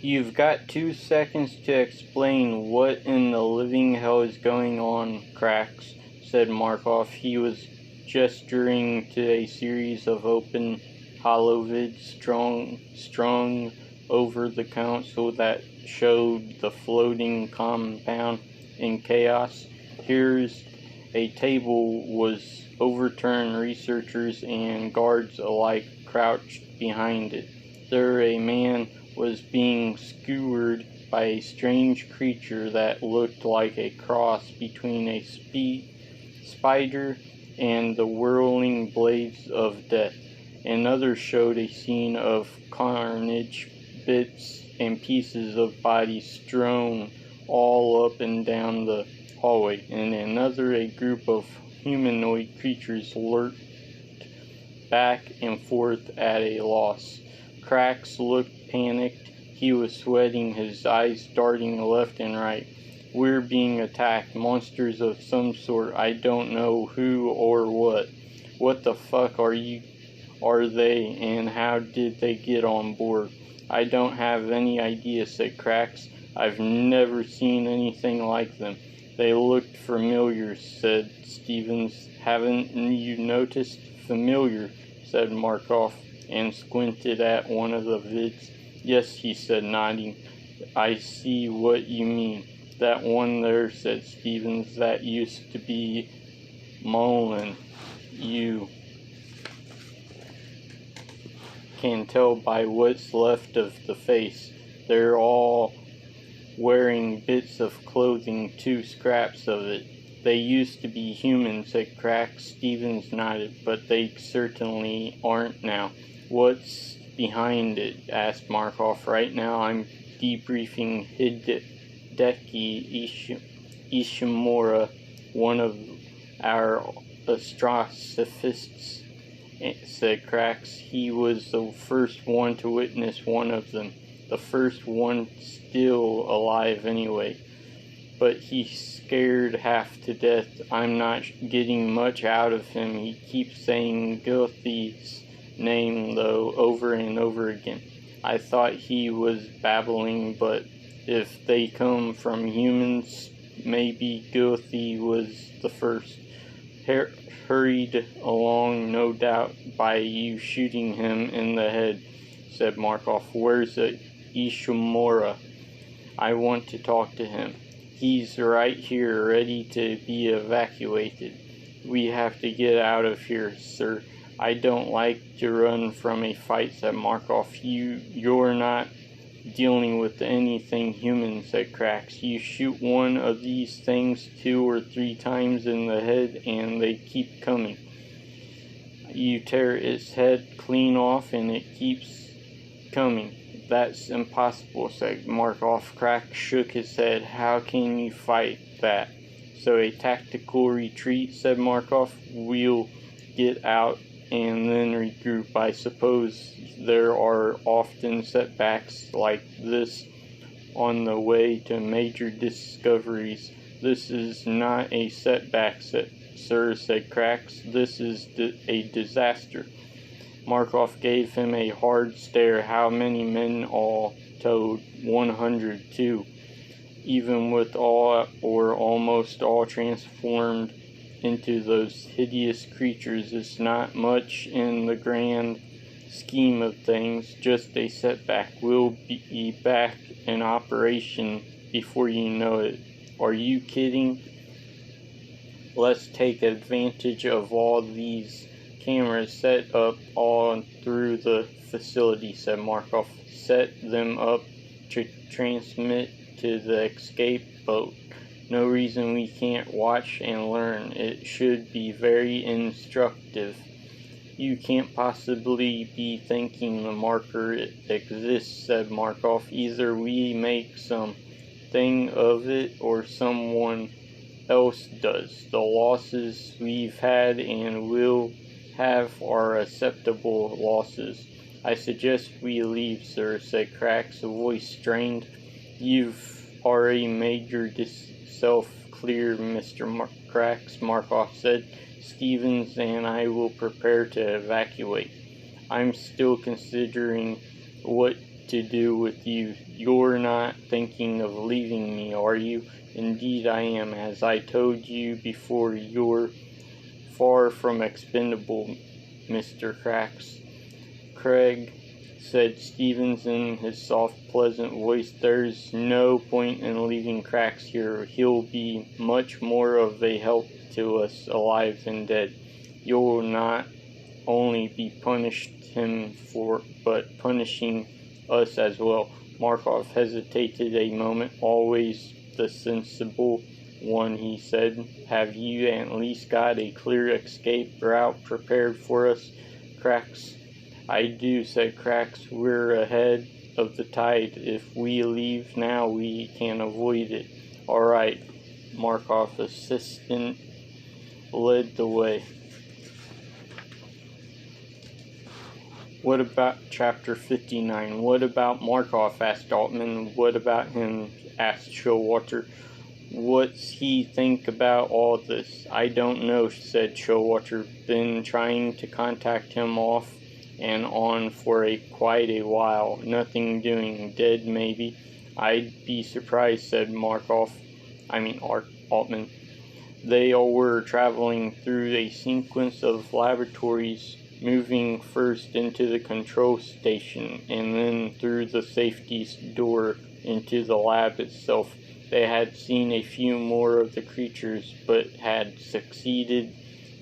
You've got 2 seconds to explain what in the living hell is going on, Cracks, said Markov. He was gesturing to a series of open holovids strung over the console that showed the floating compound in chaos. Here's a table was overturned, researchers and guards alike crouched behind it. There a man was being skewered by a strange creature that looked like a cross between a spider and the whirling blades of death. Another showed a scene of carnage, bits and pieces of bodies strewn all up and down the hallway. In another, a group of humanoid creatures lurked back and forth at a loss. Cracks looked panicked. He was sweating, his eyes darting left and right. We're being attacked. Monsters of some sort. I don't know who or what. What the fuck are they, and how did they get on board? I don't have any idea, said Cracks. I've never seen anything like them. They looked familiar, said Stevens. Haven't you noticed? Familiar, said Markov, and squinted at one of the vids. Yes, he said, nodding. I see what you mean. That one there, said Stevens. That used to be Mullen. You can tell by what's left of the face. They're all wearing bits of clothing, 2 scraps of it. They used to be human, said Cracks. Stevens nodded, but they certainly aren't now. What's behind it? Asked Markov. Right now I'm debriefing Hideki Ishimura, one of our astrophysics, said Cracks. He was the first one to witness one of them. The first one still alive anyway. But he's scared half to death. I'm not getting much out of him. He keeps saying Gilthy's name, though, over and over again. I thought he was babbling, but if they come from humans, maybe Gilthy was the first. Hurried along, no doubt, by you shooting him in the head, said Markov. Where's Ishimura? I want to talk to him. He's right here, ready to be evacuated. We have to get out of here, sir. I don't like to run from a fight, said Markov. You're not dealing with anything human, said Cracks. You shoot one of these things 2 or 3 times in the head and they keep coming. You tear its head clean off and it keeps coming. That's impossible, said Markov. Cracks shook his head. How can you fight that? So a tactical retreat, said Markov. We'll get out and then regroup. I suppose there are often setbacks like this on the way to major discoveries. This is not a setback, sir, said Cracks. This is a disaster. Markov gave him a hard stare. How many men all told? 102. Even with all or almost all transformed into those hideous creatures, it's not much in the grand scheme of things, just a setback. We'll be back in operation before you know it. Are you kidding? Let's take advantage of all these cameras set up all through the facility, said Markov. Set them up to transmit to the escape boat. No reason we can't watch and learn. It should be very instructive. You can't possibly be thinking the marker exists, said Markov. Either we make something of it or someone else does. The losses we've had and will have are acceptable losses. I suggest we leave, sir, said Cracks, a voice strained. You've already made yourself clear, Mr. Cracks, Markov said. Stevens and I will prepare to evacuate. I'm still considering what to do with you. You're not thinking of leaving me, are you? Indeed I am. As I told you before, you're far from expendable, Mr. Cracks. Craig, said Stevens in his soft, pleasant voice, there's no point in leaving Cracks here. He'll be much more of a help to us alive than dead. You'll not only be punished him for, but punishing us as well. Markov hesitated a moment. Always the sensible one, he said. Have you at least got a clear escape route prepared for us, Cracks? I do, said Cracks. We're ahead of the tide. If we leave now, we can avoid it. All right. Markov's assistant led the way. What about Chapter 59? What about Markov? Asked Altman. What about him? Asked Showalter. What's he think about all this? I don't know, said Showalter. Been trying to contact him off and on for quite a while. Nothing doing. Dead, maybe. I'd be surprised, said Altman. They all were traveling through a sequence of laboratories, moving first into the control station and then through the safety door into the lab itself. They had seen a few more of the creatures, but had succeeded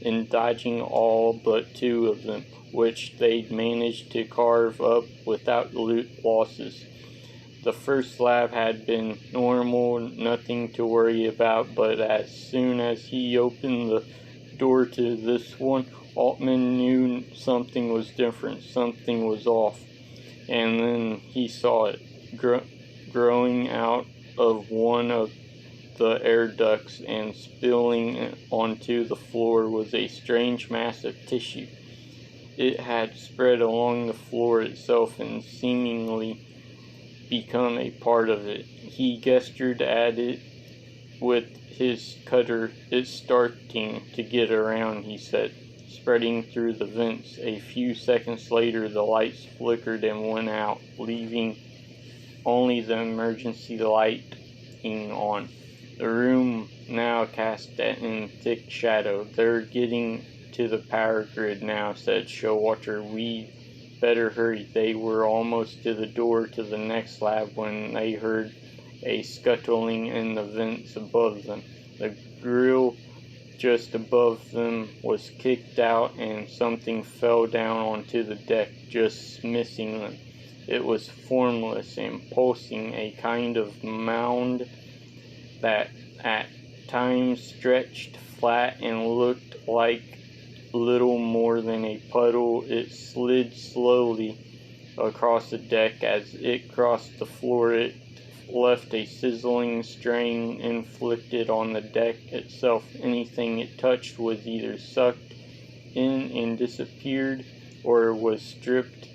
in dodging all but 2 of them, which they'd managed to carve up without loot losses. The first lab had been normal, nothing to worry about, but as soon as he opened the door to this one, Altman knew something was different, something was off. And then he saw it. Growing out of one of the air ducts and spilling onto the floor was a strange mass of tissue. It had spread along the floor itself and seemingly become a part of it. He gestured at it with his cutter. It's starting to get around, he said, spreading through the vents. A few seconds later, the lights flickered and went out, leaving only the emergency lighting on. The room now cast in thick shadow. They're getting to the power grid now, said Showalter. We better hurry. They were almost to the door to the next lab when they heard a scuttling in the vents above them. The grill just above them was kicked out and something fell down onto the deck, just missing them. It was formless and pulsing, a kind of mound that at times stretched flat and looked like little more than a puddle. It slid slowly across the deck. As it crossed the floor, it left a sizzling strain inflicted on the deck itself. Anything it touched was either sucked in and disappeared, or was stripped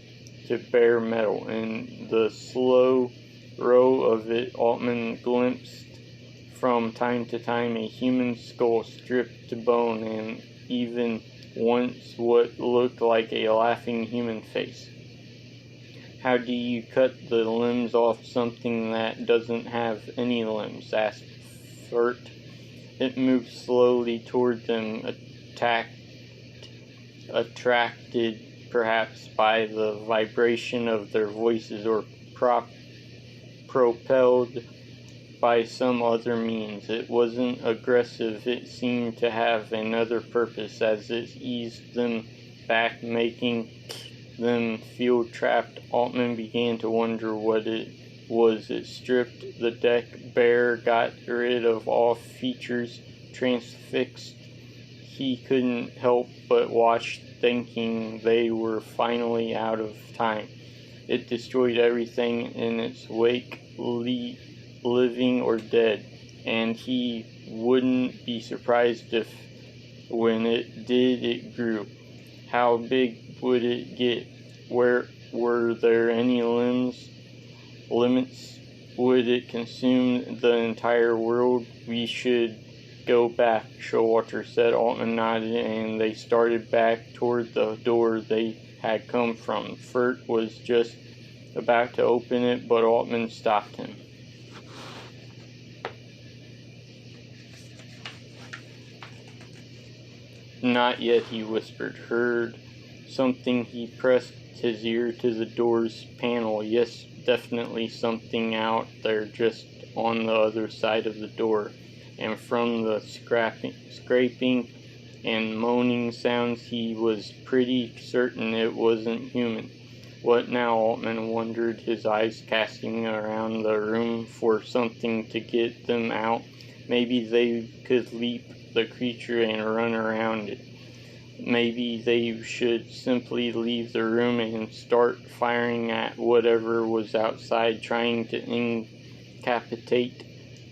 to bare metal. In the slow row of it, Altman glimpsed from time to time a human skull stripped to bone, and even once what looked like a laughing human face. How do you cut the limbs off something that doesn't have any limbs? Asked Furt. It moved slowly toward them, attracted perhaps by the vibration of their voices, or propelled by some other means. It wasn't aggressive. It seemed to have another purpose. As it eased them back, making them feel trapped, Altman began to wonder what it was. It stripped the deck bare, got rid of all features, transfixed. He couldn't help but watch, thinking they were finally out of time. It destroyed everything in its wake, living or dead, and he wouldn't be surprised if, when it did, it grew. How big would it get? Were there any limits? Would it consume the entire world? We should go back, Showalter said. Altman nodded, and they started back toward the door they had come from. Furt was just about to open it, but Altman stopped him. "Not yet," he whispered. "Heard something?" He pressed his ear to the door's panel. "Yes, definitely something out there just on the other side of the door." And from the scraping and moaning sounds, he was pretty certain it wasn't human. What now? Altman wondered, his eyes casting around the room for something to get them out. Maybe they could leap the creature and run around it. Maybe they should simply leave the room and start firing at whatever was outside, trying to incapacitate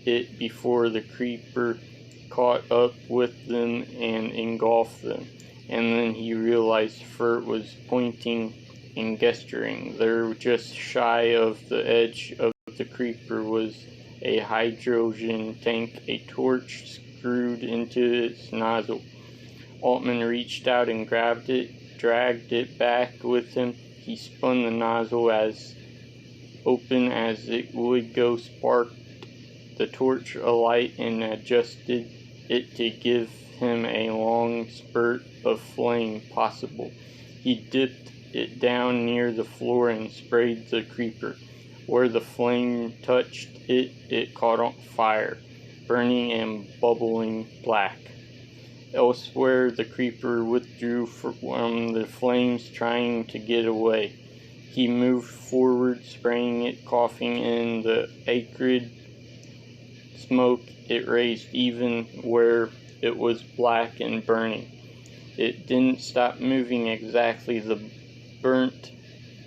it before the creeper caught up with them and engulfed them. And then he realized Furt was pointing and gesturing. There, just shy of the edge of the creeper, was a hydrogen tank, a torch screwed into its nozzle. Altman reached out and grabbed it, dragged it back with him. He spun the nozzle as open as it would go, sparked the torch alight, and adjusted it to give him a long spurt of flame possible. He dipped it down near the floor and sprayed the creeper. Where the flame touched it, it caught on fire, burning and bubbling black. Elsewhere, the creeper withdrew from the flames, trying to get away. He moved forward, spraying it, coughing in the acrid smoke it raised, even where it was black and burning. It didn't stop moving exactly, the burnt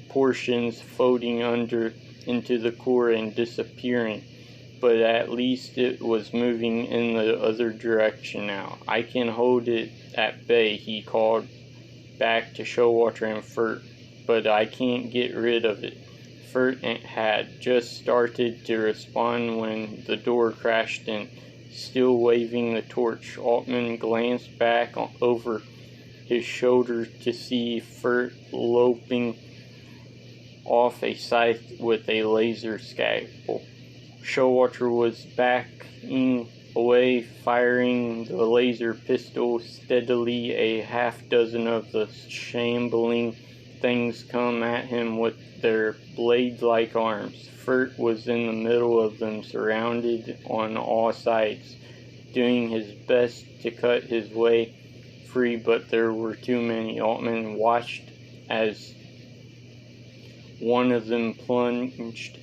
portions floating under into the core and disappearing, but at least it was moving in the other direction now. "I can hold it at bay," he called back to Showalter and Furt, "but I can't get rid of it." Furt had just started to respond when the door crashed in. Still waving the torch, Altman glanced back over his shoulder to see Furt loping off a scythe with a laser scalpel. Showalter was backing away, firing the laser pistol steadily. A half dozen of the shambling things come at him with their blade-like arms. Furt was in the middle of them, surrounded on all sides, doing his best to cut his way free, but there were too many. Altman watched as one of them plunged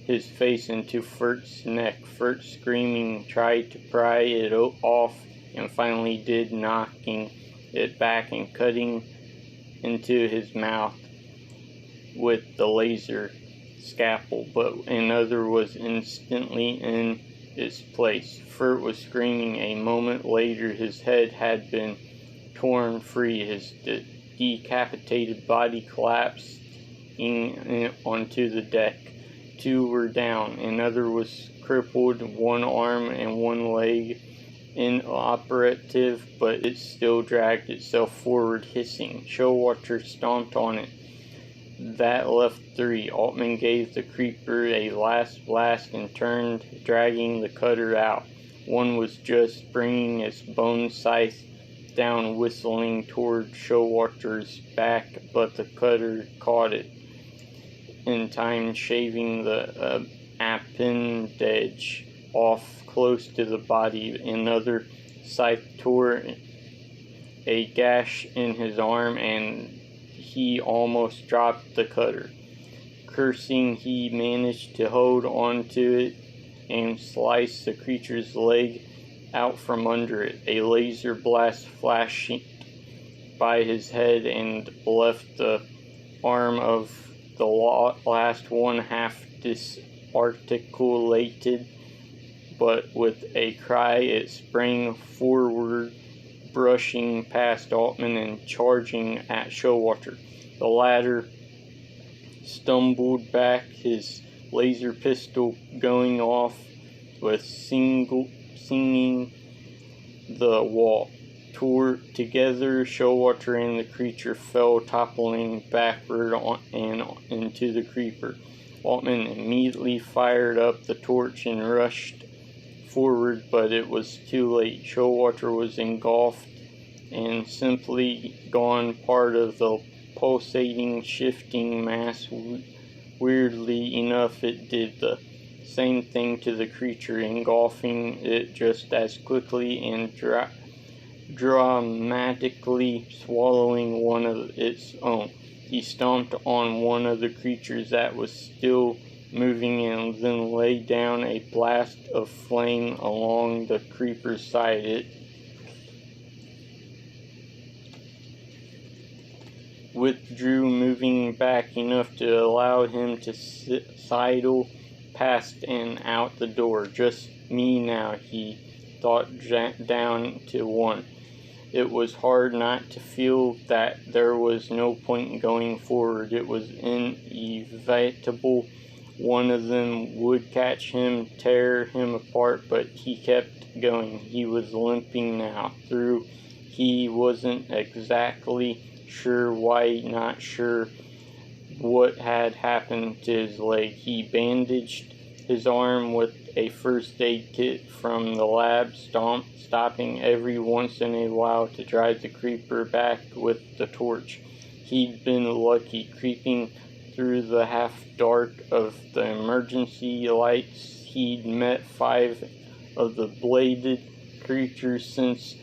his face into Furt's neck. Furt, screaming, tried to pry it off, and finally did, knocking it back and cutting into his mouth with the laser scalpel, but another was instantly in its place. Furt was screaming. A moment later, his head had been torn free. His decapitated body collapsed onto the deck. Two were down. Another was crippled, one arm and one leg inoperative, but it still dragged itself forward, hissing. Showalter stomped on it. That left three. Altman gave the creeper a last blast and turned, dragging the cutter out. One was just bringing its bone scythe down, whistling toward Showalter's back, but the cutter caught it in time, shaving the appendage off close to the body. Another scythe tore a gash in his arm, and he almost dropped the cutter. Cursing, he managed to hold on to it and slice the creature's leg out from under it. A laser blast flashed by his head and left the arm of the last one half disarticulated, but with a cry it sprang forward, brushing past Altman and charging at Showalter. The latter stumbled back, his laser pistol going off with singing the wall. Together, Showalter and the creature fell toppling backward and into the creeper. Altman immediately fired up the torch and rushed forward, but it was too late. Showalter was engulfed and simply gone, part of the pulsating, shifting mass. Weirdly enough, it did the same thing to the creature, engulfing it just as quickly and dramatically swallowing one of its own. He stomped on one of the creatures that was still moving and then laid down a blast of flame along the creeper's side. It withdrew, moving back enough to allow him to sidle past and out the door. Just me now, he thought, down to one. It was hard not to feel that there was no point in going forward. It was inevitable. One of them would catch him, tear him apart, but he kept going. He was limping now. He wasn't exactly sure why, not sure what had happened to his leg. He bandaged his arm with a first aid kit from the lab, stopping every once in a while to drive the creeper back with the torch. He'd been lucky. Creeping through the half-dark of the emergency lights, he'd met 5 of the bladed creatures since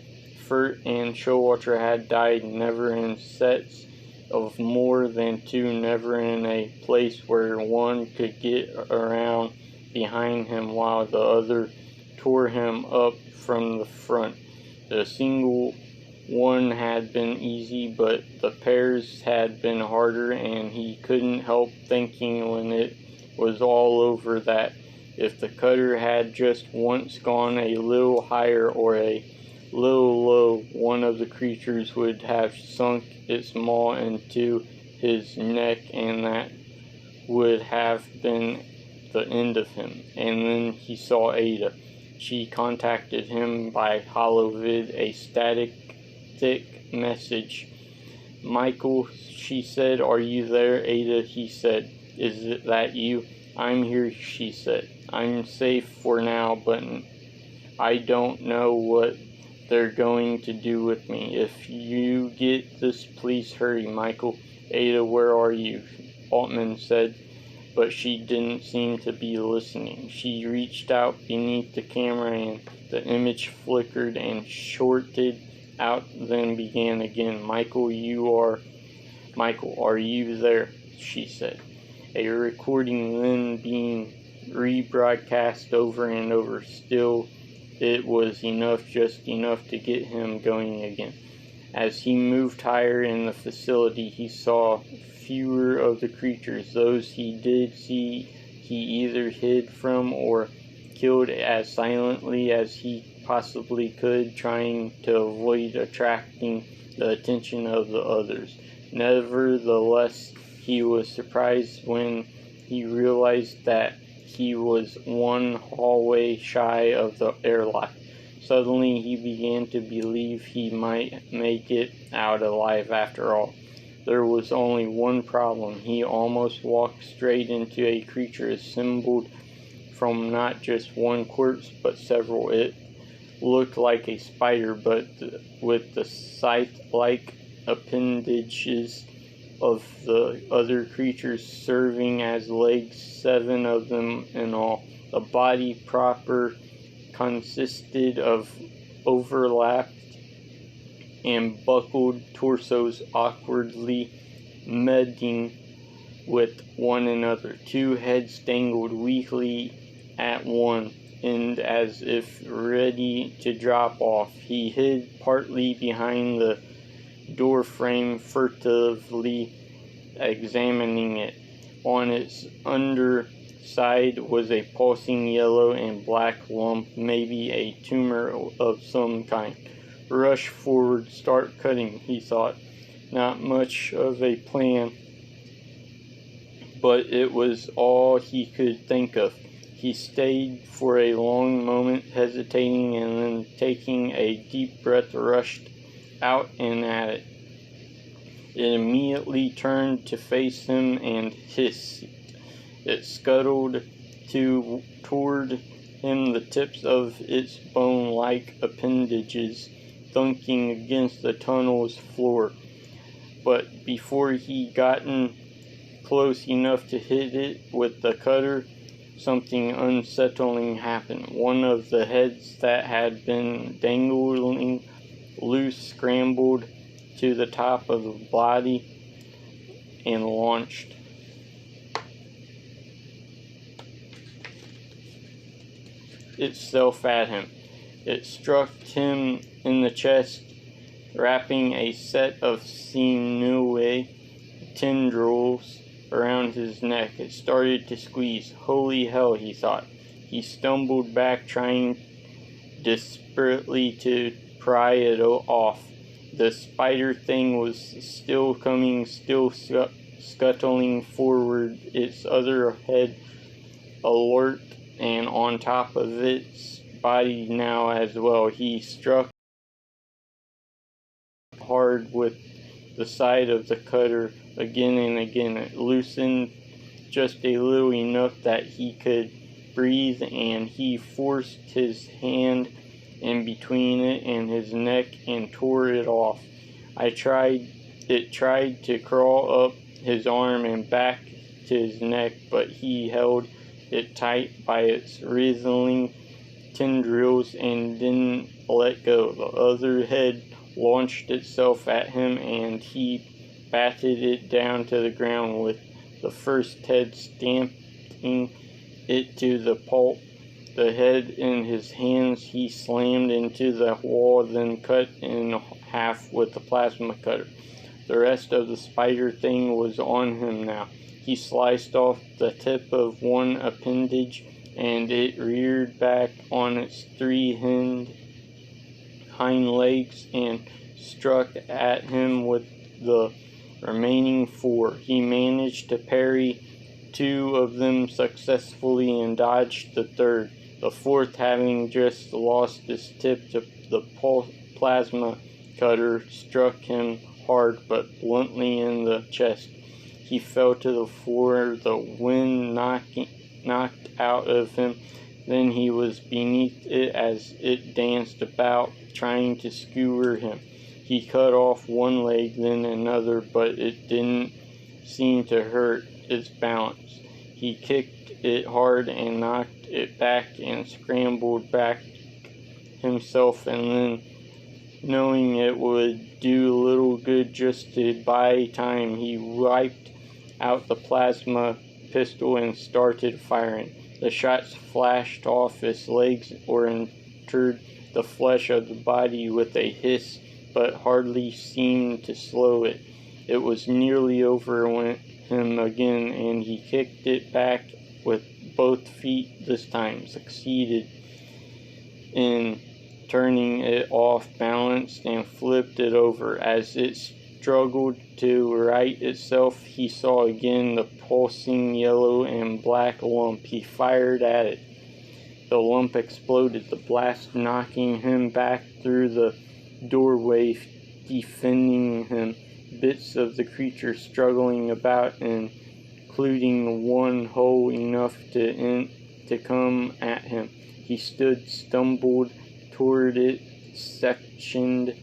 Furt and Showalter had died, never in sets of more than 2, never in a place where one could get around behind him while the other tore him up from the front. The single one had been easy, but the pairs had been harder, and he couldn't help thinking when it was all over that if the cutter had just once gone a little higher or a little low, one of the creatures would have sunk its maw into his neck, and that would have been the end of him. And then he saw Ada. She contacted him by holovid, a static message. "Michael," she said, "are you there?" "Ada," he said. "Is that you?" "I'm here," she said. "I'm safe for now, but I don't know what they're going to do with me. If you get this, please hurry, Michael." "Ada, where are you?" Altman said, but she didn't seem to be listening. She reached out beneath the camera and the image flickered and shorted out, then began again. Michael, are you there?" she said. A recording then being rebroadcast over and over. Still, it was just enough to get him going again. As he moved higher in the facility, he saw fewer of the creatures. Those he did see, he either hid from or killed as silently as he possibly could, trying to avoid attracting the attention of the others. Nevertheless, he was surprised when he realized that he was one hallway shy of the airlock. Suddenly, he began to believe he might make it out alive after all. There was only one problem. He almost walked straight into a creature assembled from not just one corpse, but several. It looked like a spider, but with the scythe-like appendages of the other creatures serving as legs, 7 of them in all. The body proper consisted of overlapped and buckled torsos awkwardly meeting with one another. 2 heads dangled weakly at one end as if ready to drop off. He hid partly behind the door frame, furtively examining it. On its underside was a pulsing yellow and black lump, maybe a tumor of some kind. Rush forward, start cutting, he thought. Not much of a plan, but it was all he could think of. He stayed for a long moment, hesitating, and then taking a deep breath, rushed out and at it. It immediately turned to face him and hissed. It scuttled toward him, the tips of its bone-like appendages thunking against the tunnel's floor. But before he gotten close enough to hit it with the cutter, something unsettling happened. One of the heads that had been dangling loose scrambled to the top of the body and launched itself at him. It struck him in the chest, wrapping a set of sinewy tendrils around his neck. It started to squeeze. Holy hell, he thought. He stumbled back, trying desperately to pry it off. The spider thing was still coming, still scuttling forward, its other head alert and on top of its body now as well. He struck hard with the side of the cutter again and again. It loosened just a little, enough that he could breathe, and he forced his hand in between it and his neck and tore it off. It tried to crawl up his arm and back to his neck, but he held it tight by its wriggling tendrils and didn't let go. The other head launched itself at him, and he batted it down to the ground with the first head stamping it to the pulp. The head in his hands, he slammed into the wall, then cut in half with the plasma cutter. The rest of the spider thing was on him now. He sliced off the tip of one appendage, and it reared back on its three hind legs and struck at him with the remaining four. He managed to parry two of them successfully and dodged the third. The fourth, having just lost its tip to the plasma cutter, struck him hard but bluntly in the chest. He fell to the floor, the wind knocked out of him. Then he was beneath it as it danced about, trying to skewer him. He cut off one leg, then another, but it didn't seem to hurt its balance. He kicked it hard and knocked it back and scrambled back himself, and then, knowing it would do little good just to buy time, he wiped out the plasma pistol and started firing. The shots flashed off its legs or entered the flesh of the body with a hiss, but hardly seemed to slow it. It was nearly over him again, and he kicked it back with both feet this time, succeeded in turning it off balance, and flipped it over. As it struggled to right itself, he saw again the pulsing yellow and black lump. He fired at it. The lump exploded, the blast knocking him back through the doorway, defending him. Bits of the creature struggling about, including one whole enough to come at him. He stumbled toward it, sectioned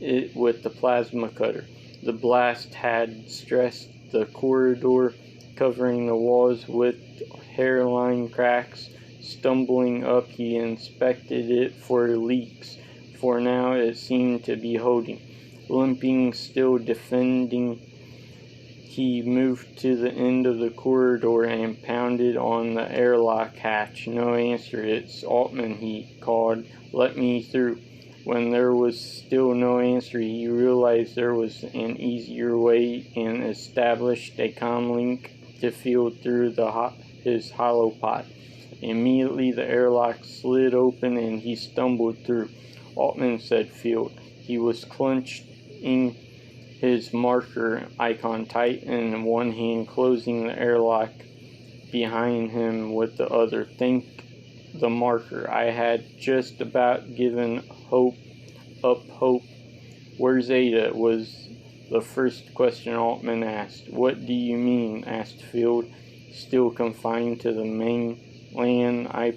it with the plasma cutter. The blast had stressed the corridor, covering the walls with hairline cracks. Stumbling up, he inspected it for leaks, for now it seemed to be holding. Limping, still defending, he moved to the end of the corridor and pounded on the airlock hatch. No answer. "It's Altman," he called. "Let me through." When there was still no answer, he realized there was an easier way and established a comm link to Field through his holopod. Immediately the airlock slid open and he stumbled through. "Altman," said Field. He was clenching his marker icon tight in one hand, closing the airlock behind him with the other. "Think the marker. I had just about given hope. "Where's Ada?" was the first question Altman asked. "What do you mean?" asked Field, still confined to the mainland. I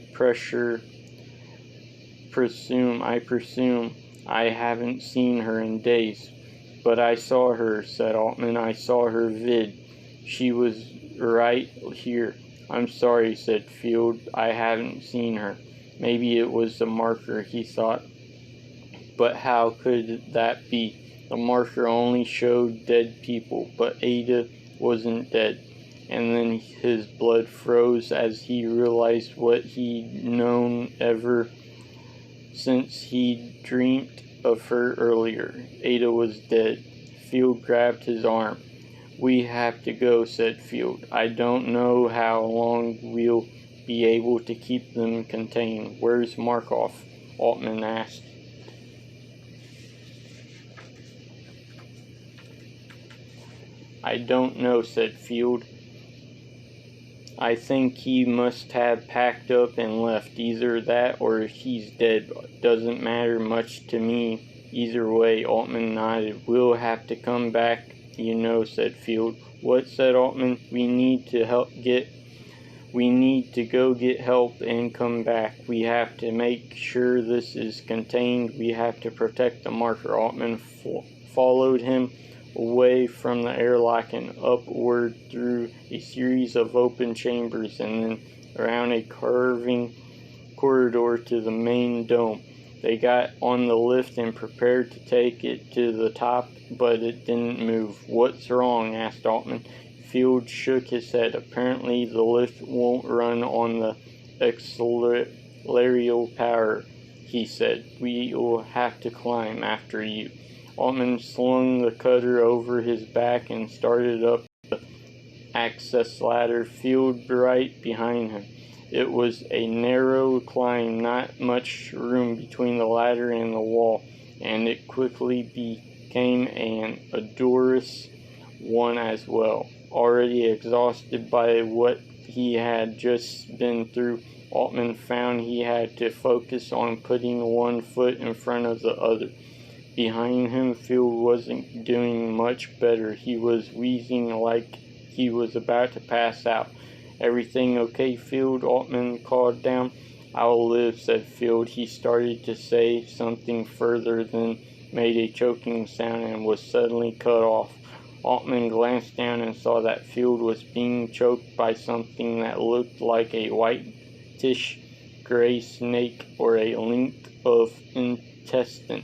presume I haven't seen her in days." "But I saw her," said Altman. "I saw her She was right here." "I'm sorry," said Field. "I haven't seen her." Maybe it was the marker, he thought. But how could that be? The marker only showed dead people, but Ada wasn't dead. And then his blood froze as he realized what he'd known ever since he'd dreamt of her earlier. Ada was dead. Field grabbed his arm. "We have to go," said Field. "I don't know how long we'll be able to keep them contained." "Where's Markov?" Altman asked. "I don't know," said Field. "I think he must have packed up and left. Either that or he's dead. Doesn't matter much to me either way." Altman nodded. "We'll have to come back, you know," said Field. "What?" said Altman. We need to go get help and come back. We have to make sure this is contained. We have to protect the marker." Altman followed him away from the airlock and upward through a series of open chambers and then around a curving corridor to the main dome. They got on the lift and prepared to take it to the top, but it didn't move. "What's wrong?" asked Altman. Field shook his head. "Apparently the lift won't run on the accelerator power," he said. "We'll have to climb after you." Altman slung the cutter over his back and started up the access ladder, Field right behind him. It was a narrow climb, not much room between the ladder and the wall, and it quickly became an arduous one as well. Already exhausted by what he had just been through, Altman found he had to focus on putting one foot in front of the other. Behind him, Field wasn't doing much better. He was wheezing like he was about to pass out. "Everything okay, Field?" Altman called down. "I'll live," said Field. He started to say something further, then made a choking sound and was suddenly cut off. Altman glanced down and saw that Field was being choked by something that looked like a whitish gray snake or a length of intestine.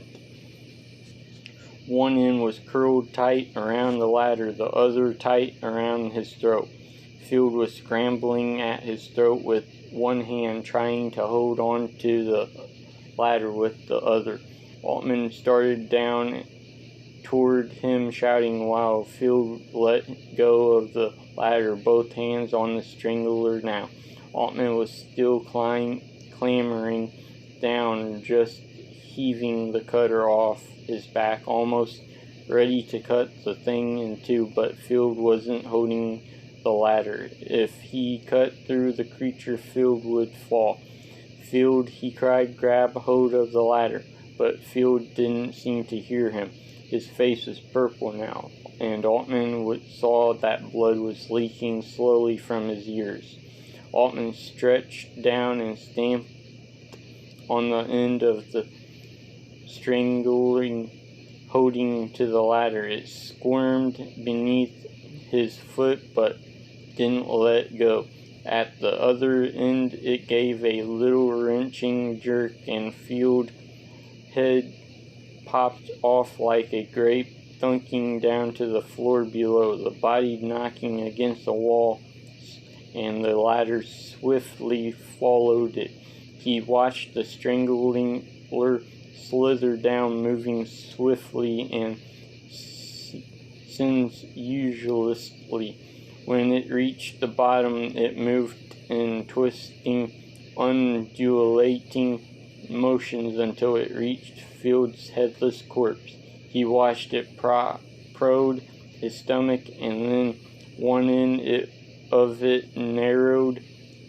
One end was curled tight around the ladder, the other tight around his throat. Field was scrambling at his throat with one hand, trying to hold on to the ladder with the other. Altman started down toward him, shouting, while Field let go of the ladder, both hands on the strangler now. Altman was still clambering down, just heaving the cutter off his back, almost ready to cut the thing in two, but Field wasn't holding the ladder. If he cut through the creature, Field would fall. "Field," he cried, "grab hold of the ladder." But Field didn't seem to hear him. His face was purple now, and Altman saw that blood was leaking slowly from his ears. Altman stretched down and stamped on the end of the strangling holding to the ladder. It squirmed beneath his foot but didn't let go. At the other end it gave a little wrenching jerk and Field's head popped off like a grape, thunking down to the floor below, the body knocking against the wall, and the ladder swiftly followed it. He watched the strangler slither down, moving swiftly and sensuously. When it reached the bottom, it moved in twisting, undulating motions until it reached Field's headless corpse. He watched it prod his stomach, and then one end of it narrowed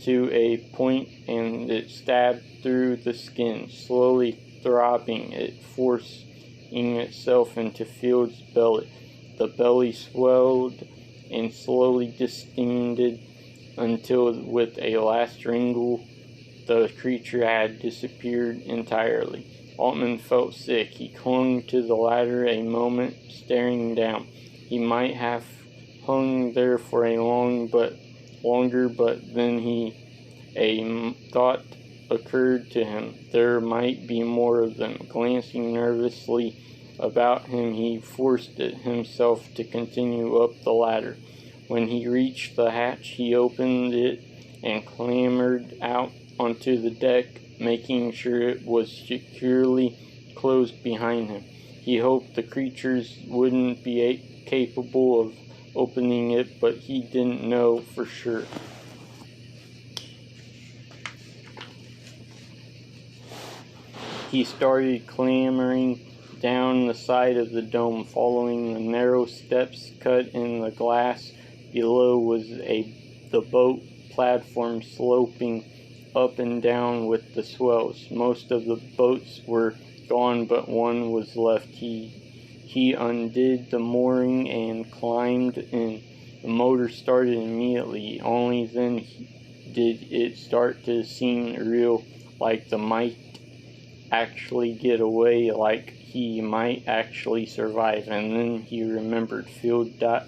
to a point, and it stabbed through the skin. Slowly throbbing, it forced itself into Field's belly. The belly swelled and slowly distended until, with a last wriggle, the creature had disappeared entirely. Altman felt sick. He clung to the ladder a moment, staring down. He might have hung there for a longer, but then a thought occurred to him. There might be more of them. Glancing nervously about him, he forced himself to continue up the ladder. When he reached the hatch, he opened it and clambered out onto the deck, making sure it was securely closed behind him. He hoped the creatures wouldn't be capable of opening it, but he didn't know for sure. He started clambering down the side of the dome, following the narrow steps cut in the glass. Below was the boat platform sloping up and down with the swells. Most of the boats were gone, but one was left. He undid the mooring and climbed in. The motor started immediately. Only then did it start to seem real, like the might actually get away, like he might actually survive. And then he remembered Field died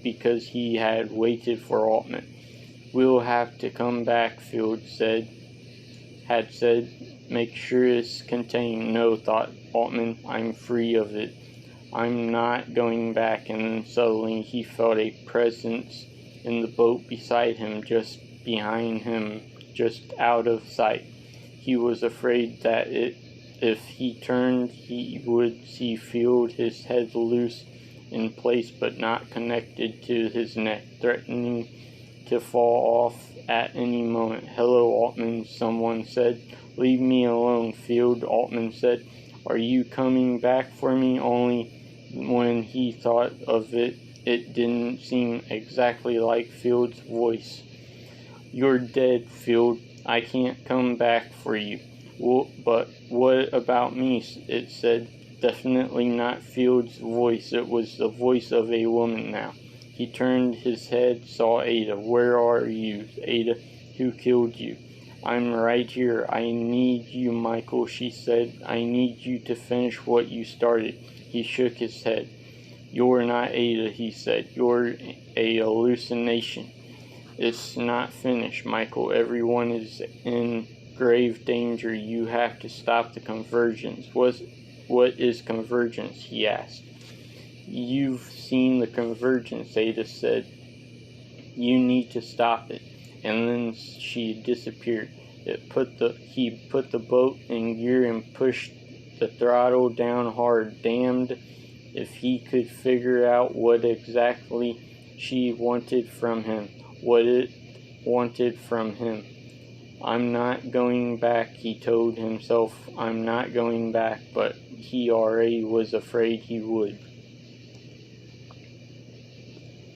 because he had waited for Altman. "We'll have to come back," Field had said. "Make sure it's contained." "No," thought Altman, "I'm free of it. I'm not going back." And then suddenly he felt a presence in the boat beside him, just behind him, just out of sight. He was afraid that if he turned, he would see Field, his head loose in place but not connected to his neck, threatening to fall off at any moment. "Hello, Altman," someone said. "Leave me alone, Field," Altman said. "Are you coming back for me?" Only when he thought of it, it didn't seem exactly like Field's voice. "You're dead, Field. I can't come back for you." "But what about me?" it said. Definitely not Field's voice. It was the voice of a woman now. He turned his head, saw Ada. "Where are you, Ada? Who killed you?" "I'm right here. I need you, Michael," she said. "I need you to finish what you started." He shook his head. "You're not Ada," he said. "You're a hallucination." "It's not finished, Michael. Everyone is in grave danger. You have to stop the convergence." What is convergence?" he asked. "You've seen the convergence," Ada said. "You need to stop it." And then she disappeared. He put the boat in gear and pushed the throttle down hard. Damned if he could figure out what exactly she wanted from him, what it wanted from him. "I'm not going back," he told himself. "I'm not going back," but he already was afraid he would.